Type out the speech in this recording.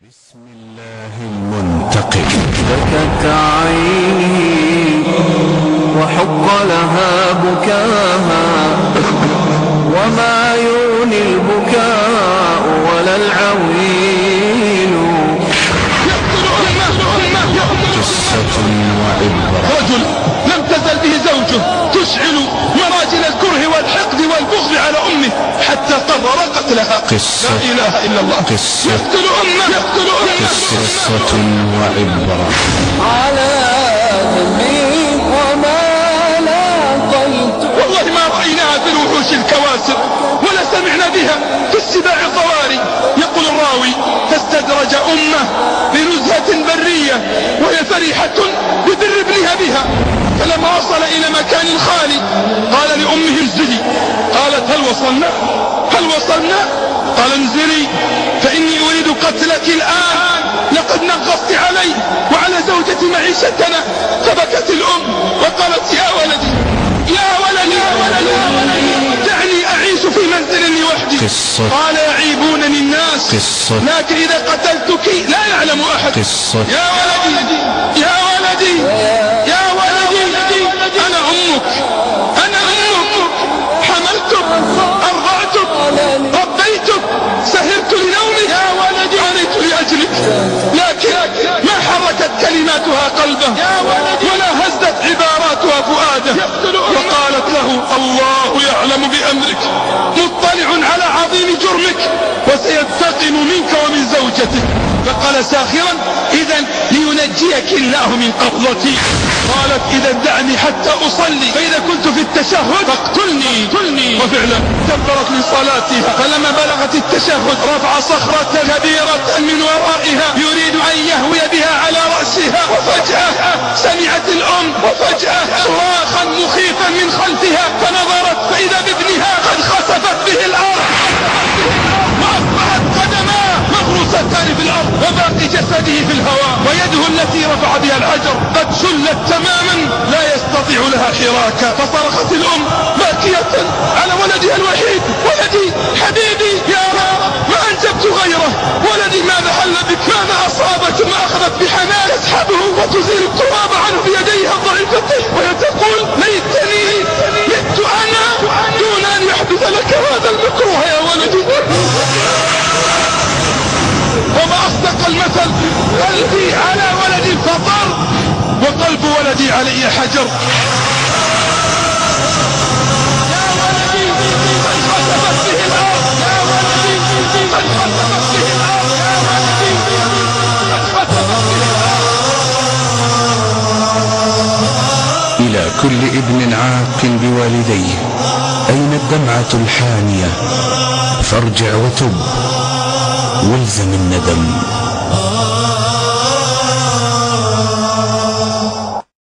بسم الله المنتقم. بكت عيني وحق لها بكاها، وما يغني البكاء ولا العويل. قصة وعبرة. رجل لم تزل به زوجه تشعل مراجل الكره والحقد والبغض على أمه حتى قرر قتلها. قصة لا إله إلا الله. يقتل أمه. قصة وعبرة. على ذنبي وما لاقيت، والله ما رأيناها في الوحوش الكواسر ولا سمعنا بها في السباع الضواري. يقول الراوي: فاستدرج أمه لنزهة برية وهي فرحة ببر ابنها بها، فلما وصل إلى مكان خالي قال لأمه: انزلي. قالت: هل وصلنا؟ قال: انزلي فإني أريد قتلك الآن، لقد نغصت علي وعلى زوجتي معيشتنا. فبكت الأم وقالت: يا ولدي دعني أعيش في منزل لوحدي. قال: يعيبونني الناس، لكن إذا قتلتك لا يعلم أحد. يا ولدي أنا أمك، حملتك، أرضعتك، ربيتك، سهرت لنومك. يا ولدي عانيت لأجلك، لكن ما حركت كلماتها قلبه ولا هزت عباراتها فؤاده. وقالت له: الله يعلم بأمرك، مطلع على عظيم جرمك، وسينتقم منك ومن زوجتك. فقال ساخرا: إذن لينجيك الله من قبضتي. قالت: إذا دعني حتى أصلي، فإذا كنت في التشهد فاقتلني. وفعلا كبرت لصلاتها، فلما بلغت التشهد رفع صخرة كبيرة من ورائها يريد أن يهوي بها على رأسها، وفجأة سمعت الأم صراخا مخيفا من خلفها، فنظرت فإذا بابنها قد خسفت به الأرض وأصبحت قدماه مغروستان في الأرض وباقي جسده في الهواء، ويده التي رفع بها الحجر قد شلت تماما لا يستطيع لها حراكا. فصرخت الأم باكية على ولدها الوحيد: ولدي حبيبي، يا رب ما أنجبت غيره، ولدي ماذا حل بك، ماذا أصابك؟ ثم أخذت بحنان تسحبه وتزيل التراب عنه بيديها الضعيفتين وهي تقول: ليتني مت أنا دون أن يحدث لك هذا المكروه يا ولدي. وما أصدق المثل: قلبي على ولدي فطر وقلب ولدي علي حجر. يا ولدي قد خسفت به الأرض، يا ولدي قد خسفت به الأرض، يا ولدي قد خسفت به الأرض. إلى كل ابن عاق بوالديه: أين الدمعة الحانية؟ فارجع وتب والزم الندم.